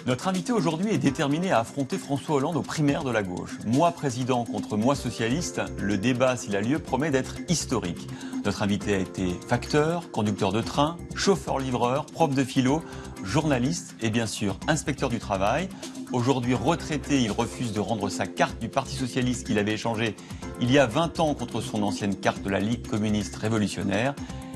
Notre invité aujourd'hui est déterminé à affronter François Hollande aux primaires de la gauche. Moi président contre moi socialiste, le débat, s'il a lieu, promet d'être historique. Notre invité a été facteur, conducteur de train, chauffeur-livreur, prof de philo, journaliste et bien sûr inspecteur du travail. Aujourd'hui retraité, il refuse de rendre sa carte du Parti socialiste qu'il avait échangée il y a 20 ans contre son ancienne carte de la Ligue communiste révolutionnaire.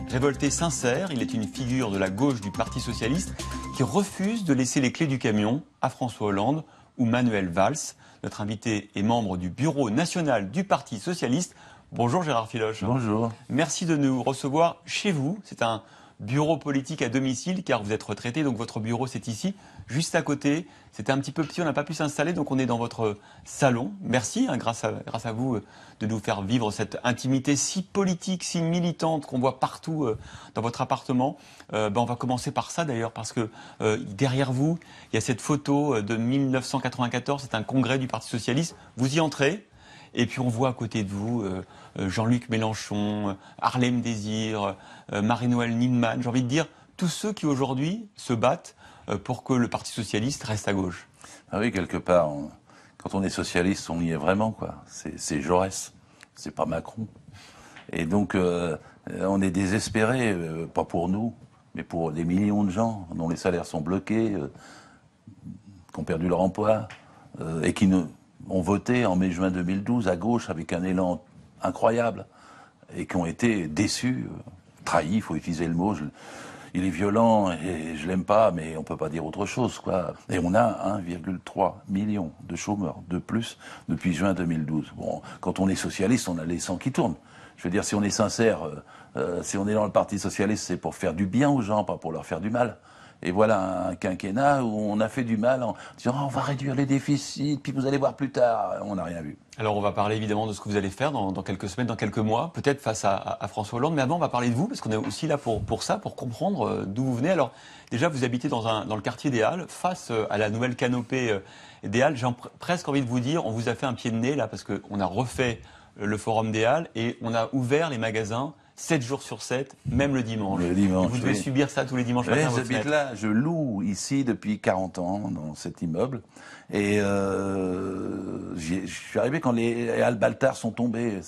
Révolté sincère, il est une figure de la gauche du Parti socialiste qui refuse de laisser les clés du camion à François Hollande ou Manuel Valls. Notre invité est membre du bureau national du Parti socialiste. Bonjour Gérard Filoche. Bonjour. Merci de nous recevoir chez vous. C'est un bureau politique à domicile car vous êtes retraité, donc votre bureau c'est ici, juste à côté. C'était un petit peu petit, on n'a pas pu s'installer, donc on est dans votre salon. Merci, grâce à vous, de nous faire vivre cette intimité si politique, si militante qu'on voit partout dans votre appartement. On va commencer par ça d'ailleurs, parce que derrière vous, il y a cette photo de 1994, c'est un congrès du Parti socialiste. Vous y entrez. Et puis on voit à côté de vous Jean-Luc Mélenchon, Harlem Désir, Marie-Noëlle Nieman, j'ai envie de dire tous ceux qui aujourd'hui se battent pour que le Parti socialiste reste à gauche. Ah oui, quelque part, quand on est socialiste, on y est vraiment, quoi. C'est Jaurès, c'est pas Macron. Et donc on est désespéré, pas pour nous, mais pour des millions de gens dont les salaires sont bloqués, qui ont perdu leur emploi et qui ont voté en mai-juin 2012 à gauche avec un élan incroyable et qui ont été déçus, trahis, il faut utiliser le mot. Il est violent et je l'aime pas, mais on peut pas dire autre chose, quoi. Et on a 1,3 million de chômeurs de plus depuis juin 2012. Bon, quand on est socialiste, on a les sangs qui tournent. Je veux dire, si on est sincère, si on est dans le Parti socialiste, c'est pour faire du bien aux gens, pas pour leur faire du mal. Et voilà un quinquennat où on a fait du mal en disant on va réduire les déficits, puis vous allez voir plus tard. On n'a rien vu. Alors on va parler évidemment de ce que vous allez faire dans quelques semaines, dans quelques mois, peut-être face à François Hollande. Mais avant, on va parler de vous, parce qu'on est aussi là pour ça, pour comprendre d'où vous venez. Alors déjà, vous habitez dans le quartier des Halles, face à la nouvelle canopée des Halles. J'ai presque envie de vous dire, on vous a fait un pied de nez là, parce qu'on a refait le forum des Halles et on a ouvert les magasins 7 jours sur 7, même le dimanche. Le dimanche, vous devez subir ça tous les dimanches matin. J'habite là, je loue ici depuis 40 ans dans cet immeuble. Et je suis arrivé quand les Halles Baltard sont tombées.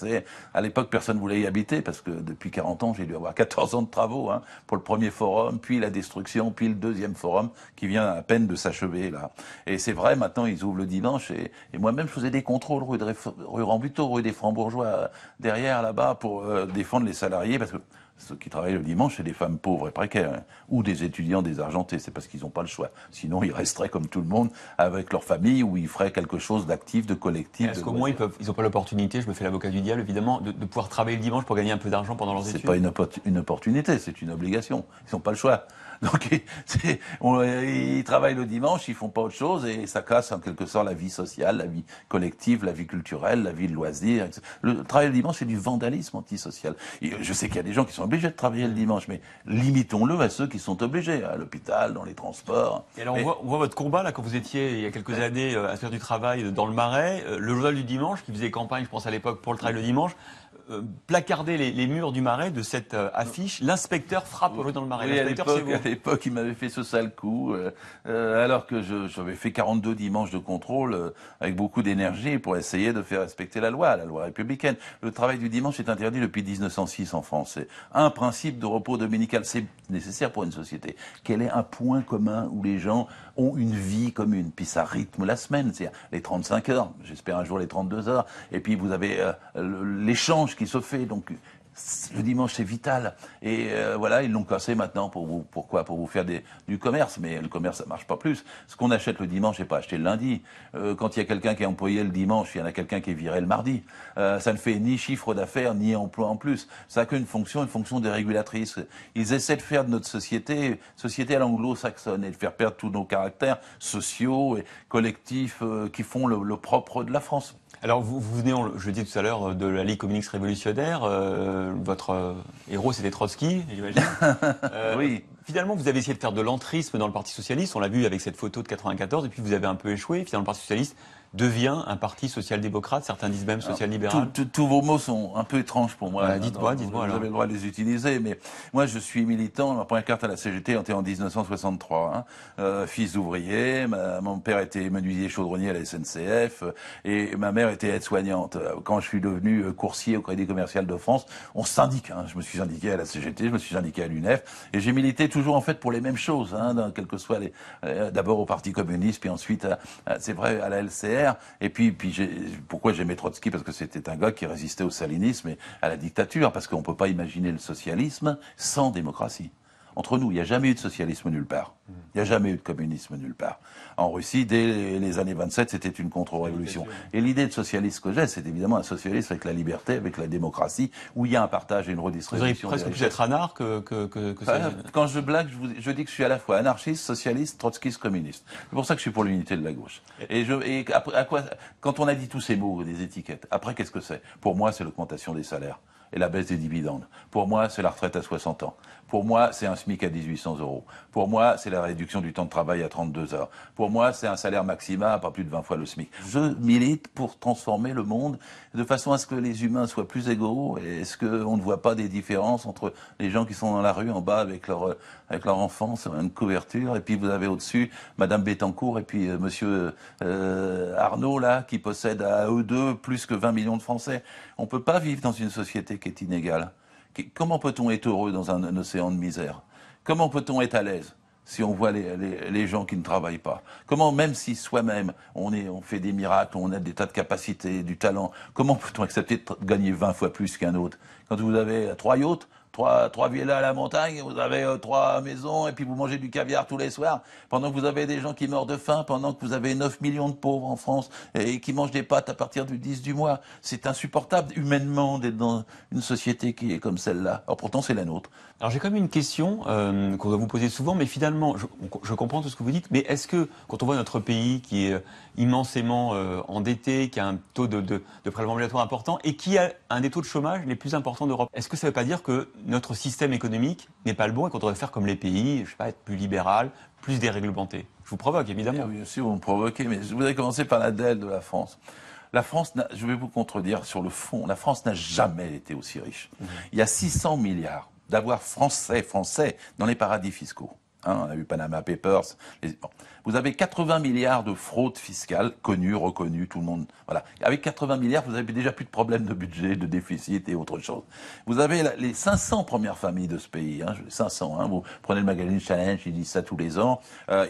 À l'époque, personne ne voulait y habiter parce que depuis 40 ans, j'ai dû avoir 14 ans de travaux pour le premier forum, puis la destruction, puis le deuxième forum qui vient à peine de s'achever là. Et c'est vrai, maintenant ils ouvrent le dimanche et moi-même je faisais des contrôles rue Rambuteau, rue des Francs-Bourgeois, derrière là-bas pour défendre les salariés. Parce que ceux qui travaillent le dimanche, c'est des femmes pauvres et précaires, ou des étudiants désargentés. C'est parce qu'ils n'ont pas le choix. Sinon, ils resteraient comme tout le monde avec leur famille, ou ils feraient quelque chose d'actif, de collectif. Est-ce qu'au moins ils n'ont pas l'opportunité, je me fais l'avocat du diable évidemment, de pouvoir travailler le dimanche pour gagner un peu d'argent pendant leurs études? C'est pas une opportunité, c'est une obligation. Ils n'ont pas le choix. Donc ils travaillent le dimanche, ils font pas autre chose et ça casse en quelque sorte la vie sociale, la vie collective, la vie culturelle, la vie de loisirs. Etc. Le travail le dimanche, c'est du vandalisme antisocial. Et je sais qu'il y a des gens qui sont obligés de travailler le dimanche, mais limitons-le à ceux qui sont obligés, à l'hôpital, dans les transports. Et alors on voit votre combat là quand vous étiez il y a quelques années à faire du travail dans le Marais, le journal du dimanche qui faisait campagne, je pense à l'époque pour le travail le dimanche. Placarder les murs du Marais de cette affiche, l'inspecteur frappe aujourd'hui dans le Marais. Oui, à l'époque, il m'avait fait ce sale coup, alors que j'avais fait 42 dimanches de contrôle avec beaucoup d'énergie pour essayer de faire respecter la loi républicaine. Le travail du dimanche est interdit depuis 1906 en France. C'est un principe de repos dominical, c'est nécessaire pour une société. Quel est un point commun où les gens ont une vie commune, puis ça rythme la semaine, c'est les 35 heures, j'espère un jour les 32 heures, et puis vous avez l'échange qui se fait, donc le dimanche c'est vital. Et voilà, ils l'ont cassé maintenant pour vous. Pourquoi? Pour vous faire du commerce. Mais le commerce ça marche pas plus. Ce qu'on achète le dimanche n'est pas acheté le lundi. Quand il y a quelqu'un qui est employé le dimanche, il y en a quelqu'un qui est viré le mardi. Ça ne fait ni chiffre d'affaires ni emploi en plus. Ça n'a qu'une fonction, dérégulatrice. Ils essaient de faire de notre société à l'anglo-saxonne et de faire perdre tous nos caractères sociaux et collectifs qui font le propre de la France. Alors vous venez, je le disais tout à l'heure, de la Ligue communiste révolutionnaire. Votre héros c'était Trotsky, j'imagine. Oui. Finalement, vous avez essayé de faire de l'entrisme dans le Parti socialiste. On l'a vu avec cette photo de 94, et puis vous avez un peu échoué. Finalement, le Parti socialiste, devient un parti social-démocrate, certains disent même social-libéral. Tous vos mots sont un peu étranges pour moi. Dites-moi Vous alors. avez le droit de les utiliser, mais moi je suis militant. Ma première carte à la CGT était en 1963. Fils d'ouvrier, mon père était menuisier chaudronnier à la SNCF et ma mère était aide-soignante. Quand je suis devenu coursier au Crédit Commercial de France, on se syndique. Je me suis syndiqué à la CGT, je me suis syndiqué à l'UNEF et j'ai milité toujours en fait pour les mêmes choses, quel que soit d'abord au Parti communiste, puis ensuite c'est vrai à la LCR et puis pourquoi j'aimais Trotsky, parce que c'était un gars qui résistait au stalinisme et à la dictature, parce qu'on ne peut pas imaginer le socialisme sans démocratie. Entre nous, il n'y a jamais eu de socialisme nulle part. Il n'y a jamais eu de communisme nulle part. En Russie, dès les années 27, c'était une contre-révolution. Et l'idée de socialisme que j'ai, c'est évidemment un socialisme avec la liberté, avec la démocratie, où il y a un partage et une redistribution. Vous auriez presque pu être anarch Quand je blague, je dis que je suis à la fois anarchiste, socialiste, trotskiste, communiste. C'est pour ça que je suis pour l'unité de la gauche. Et quand on a dit tous ces mots, des étiquettes, après qu'est-ce que c'est? Pour moi, c'est l'augmentation des salaires et la baisse des dividendes. Pour moi, c'est la retraite à 60 ans. Pour moi, c'est un SMIC à 1800 €. Pour moi, c'est la réduction du temps de travail à 32 heures. Pour moi, c'est un salaire maximal à pas plus de 20 fois le SMIC. Je milite pour transformer le monde de façon à ce que les humains soient plus égaux et est-ce qu'on ne voit pas des différences entre les gens qui sont dans la rue en bas avec leur enfant sur une couverture et puis vous avez au-dessus Madame Bettencourt et puis Monsieur Arnaud là qui possède à eux deux plus que 20 millions de Français. On peut pas vivre dans une société qui est inégale. Comment peut-on être heureux dans un océan de misère? Comment peut-on être à l'aise si on voit les gens qui ne travaillent pas? Comment, même si soi-même, on fait des miracles, on a des tas de capacités, du talent, comment peut-on accepter de gagner 20 fois plus qu'un autre? Quand vous avez 3 yachts, trois villas à la montagne, vous avez 3 maisons et puis vous mangez du caviar tous les soirs, pendant que vous avez des gens qui meurent de faim, pendant que vous avez 9 millions de pauvres en France et qui mangent des pâtes à partir du 10 du mois. C'est insupportable humainement d'être dans une société qui est comme celle-là. Or pourtant c'est la nôtre. Alors j'ai quand même une question qu'on doit vous poser souvent, mais finalement, je comprends tout ce que vous dites, mais est-ce que quand on voit notre pays qui est immensément endetté, qui a un taux de prélèvement obligatoire important et qui a un des taux de chômage les plus importants d'Europe, est-ce que ça ne veut pas dire que notre système économique n'est pas le bon et qu'on devrait faire comme les pays, je sais pas, être plus libéral, plus déréglementé? Je vous provoque évidemment. Bien sûr, vous me provoquez, mais je voudrais commencer par la dette de la France. La France, je vais vous contredire sur le fond, la France n'a jamais été aussi riche. Il y a 600 milliards d'avoirs français dans les paradis fiscaux. On a vu Panama Papers. Vous avez 80 milliards de fraude fiscale, connue, reconnue, tout le monde. Voilà. Avec 80 milliards, vous avez déjà plus de problèmes de budget, de déficit et autre chose. Vous avez les 500 premières familles de ce pays. 500. Vous prenez le Magaline Challenge, ils disent ça tous les ans.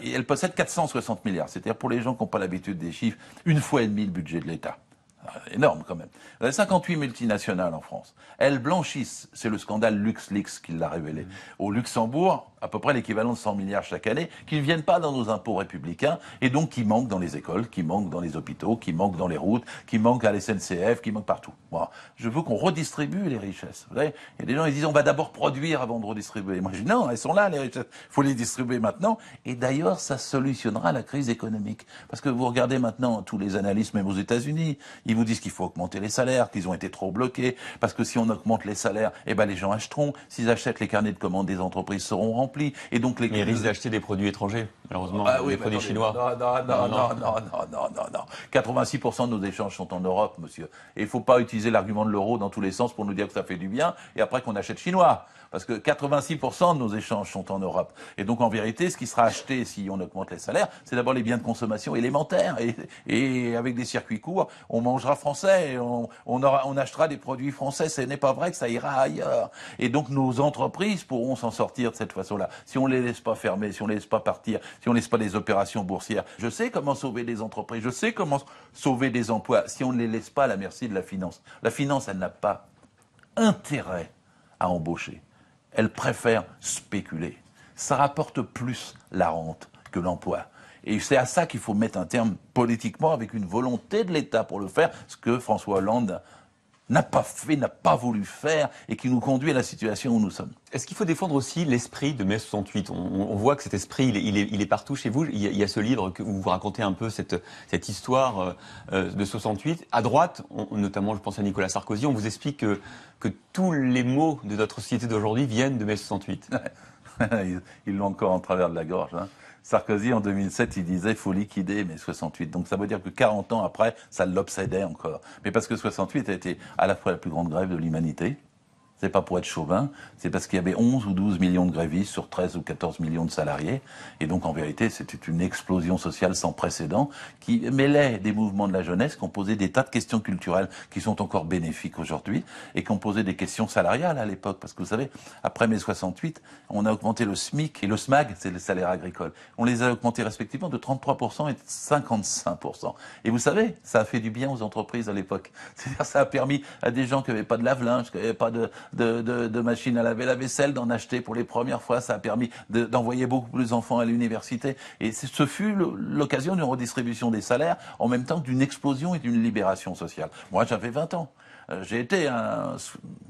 Et elles possèdent 460 milliards. C'est-à-dire pour les gens qui n'ont pas l'habitude des chiffres, 1,5 fois le budget de l'État. Énorme quand même. Vous avez 58 multinationales en France. Elles blanchissent, c'est le scandale LuxLeaks qui l'a révélé. Au Luxembourg, à peu près l'équivalent de 100 milliards chaque année, qui ne viennent pas dans nos impôts républicains et donc qui manquent dans les écoles, qui manquent dans les hôpitaux, qui manquent dans les routes, qui manquent à la SNCF, qui manquent partout. Moi, je veux qu'on redistribue les richesses. Vous savez, il y a des gens qui disent on va d'abord produire avant de redistribuer. Moi je dis non, elles sont là les richesses. Il faut les distribuer maintenant. Et d'ailleurs, ça solutionnera la crise économique. Parce que vous regardez maintenant tous les analystes, même aux États-Unis, ils vous disent qu'il faut augmenter les salaires, qu'ils ont été trop bloqués, parce que si on augmente les salaires, les gens achèteront. S'ils achètent, les carnets de commandes des entreprises seront remplis. Et donc Mais ils risquent d'acheter des produits étrangers, malheureusement, des produits chinois. Non. 86% de nos échanges sont en Europe, monsieur. Et il ne faut pas utiliser l'argument de l'euro dans tous les sens pour nous dire que ça fait du bien, et après qu'on achète chinois. Parce que 86% de nos échanges sont en Europe. Et donc, en vérité, ce qui sera acheté si on augmente les salaires, c'est d'abord les biens de consommation élémentaires. Et avec des circuits courts, on mangera français, on achètera des produits français. Ce n'est pas vrai que ça ira ailleurs. Et donc, nos entreprises pourront s'en sortir de cette façon-là. Si on les laisse pas fermer, si on les laisse pas partir, si on laisse pas des opérations boursières. Je sais comment sauver des entreprises, je sais comment sauver des emplois, si on ne les laisse pas à la merci de la finance. La finance, elle n'a pas intérêt à embaucher. Elle préfère spéculer. Ça rapporte plus la rente que l'emploi. Et c'est à ça qu'il faut mettre un terme politiquement avec une volonté de l'État pour le faire, ce que François Hollande n'a pas fait, n'a pas voulu faire et qui nous conduit à la situation où nous sommes. Est-ce qu'il faut défendre aussi l'esprit de mai 68 ? On voit que cet esprit, il est partout chez vous. Il y a ce livre où vous racontez un peu cette histoire de 68. À droite, notamment je pense à Nicolas Sarkozy, on vous explique que tous les maux de notre société d'aujourd'hui viennent de mai 68. Ils l'ont encore en travers de la gorge. Sarkozy, en 2007, il disait « faut liquider mai 68 ». Donc ça veut dire que 40 ans après, ça l'obsédait encore. Mais parce que 68 a été à la fois la plus grande grève de l'humanité, c'est pas pour être chauvin, c'est parce qu'il y avait 11 ou 12 millions de grévistes sur 13 ou 14 millions de salariés. Et donc, en vérité, c'était une explosion sociale sans précédent qui mêlait des mouvements de la jeunesse, qui ont posé des tas de questions culturelles qui sont encore bénéfiques aujourd'hui et qui ont posé des questions salariales à l'époque. Parce que vous savez, après mai 68, on a augmenté le SMIC et le SMAG, c'est le salaire agricole. On les a augmentés respectivement de 33% et de 55%. Et vous savez, ça a fait du bien aux entreprises à l'époque. C'est-à-dire, ça a permis à des gens qui n'avaient pas de lave-linge, qui n'avaient pas de machine à laver la vaisselle, d'en acheter pour les premières fois. Ça a permis d'envoyer beaucoup plus d'enfants à l'université. Et ce fut l'occasion d'une redistribution des salaires en même temps d'une explosion et d'une libération sociale. Moi, j'avais 20 ans. J'ai été un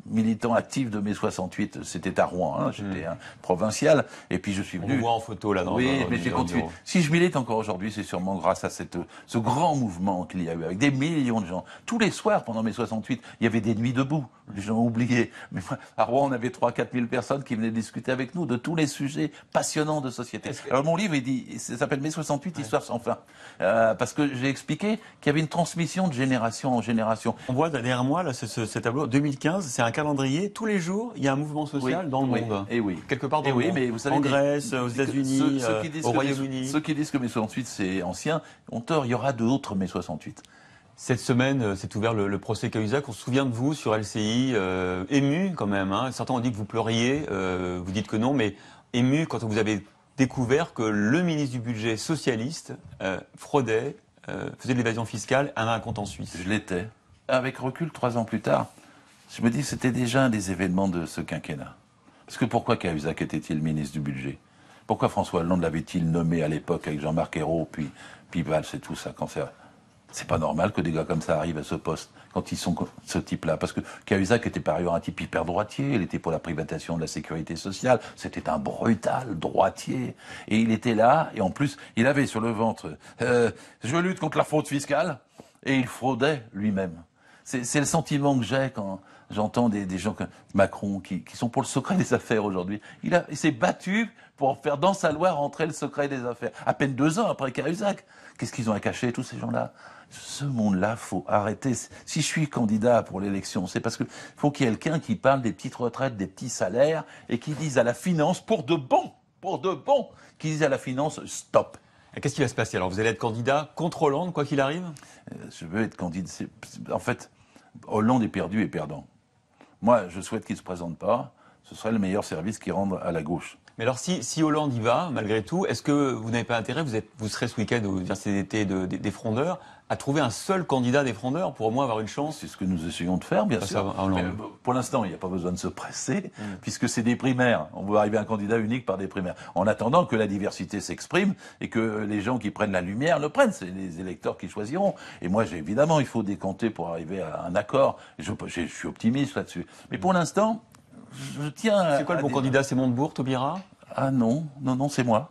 militant actif de mai 68, c'était à Rouen, hein, j'étais un provincial, et puis je suis venu... On vous voit en photo là dans Oui, mais j'ai continué. Si je milite encore aujourd'hui, c'est sûrement grâce à ce grand mouvement qu'il y a eu, avec des millions de gens. Tous les soirs, pendant mai 68, il y avait des nuits debout, les gens ont oublié. Mais moi, à Rouen, on avait 3-4 000 personnes qui venaient discuter avec nous de tous les sujets passionnants de société. Alors mon livre, ça s'appelle Mai 68, Histoire sans fin, parce que j'ai expliqué qu'il y avait une transmission de génération en génération. On voit derrière moi, là, ce tableau, 2015, c'est un calendrier. Tous les jours, il y a un mouvement social dans le monde. Et oui. Quelque part dans le monde. Mais vous savez, en Grèce, aux États-Unis, au Royaume-Uni. Ceux qui disent que mai 68 c'est ancien ont tort, il y aura d'autres mai 68. Cette semaine, s'est ouvert le procès Cahuzac. On se souvient de vous sur LCI, ému quand même. Hein. Certains ont dit que vous pleuriez, vous dites que non, mais ému quand vous avez découvert que le ministre du Budget socialiste fraudait, faisait de l'évasion fiscale, avait un compte en Suisse. Je l'étais. Avec recul, 3 ans plus tard, je me dis que c'était déjà un des événements de ce quinquennat. Parce que pourquoi Cahuzac était-il ministre du Budget? Pourquoi François Hollande l'avait-il nommé à l'époque avec Jean-Marc Ayrault, puis Valls et tout ça? C'est pas normal que des gars comme ça arrivent à ce poste quand ils sont ce type-là. Parce que Cahuzac était par ailleurs un type hyper droitier. Il était pour la privatisation de la sécurité sociale. C'était un brutal droitier. Et il était là, et en plus, il avait sur le ventre je lutte contre la fraude fiscale, et il fraudait lui-même. C'est le sentiment que j'ai quand j'entends des gens comme Macron qui sont pour le secret des affaires aujourd'hui. Il s'est battu pour faire dans sa loi rentrer le secret des affaires. À peine 2 ans après Cahuzac. Qu'est-ce qu'ils ont à cacher, tous ces gens-là? Ce monde-là, faut arrêter. Si je suis candidat pour l'élection, c'est parce que faut qu'il y ait quelqu'un qui parle des petites retraites, des petits salaires, et qui dise à la finance, pour de bon, qui dise à la finance, stop. Qu'est-ce qui va se passer? Alors, vous allez être candidat contre Hollande, quoi qu'il arrive? Je veux être candidat. En fait, Hollande est perdu et perdant. Moi, je souhaite qu'il ne se présente pas. Ce serait le meilleur service qu'il rende à la gauche. Mais alors, si Hollande y va, malgré tout, est-ce que vous n'avez pas intérêt, vous serez ce week-end au Université d'été des frondeurs, à trouver un seul candidat des frondeurs pour au moins avoir une chance? C'est ce que nous essayons de faire, bien sûr. Mais pour l'instant, il n'y a pas besoin de se presser, puisque c'est des primaires. On veut arriver à un candidat unique par des primaires. En attendant que la diversité s'exprime et que les gens qui prennent la lumière le prennent. C'est les électeurs qui choisiront. Et moi, évidemment, il faut décompter pour arriver à un accord. Je suis optimiste là-dessus. Mais pour l'instant, je tiens à... C'est quoi le bon candidat? C'est Montebourg, Taubira? Ah non, c'est moi.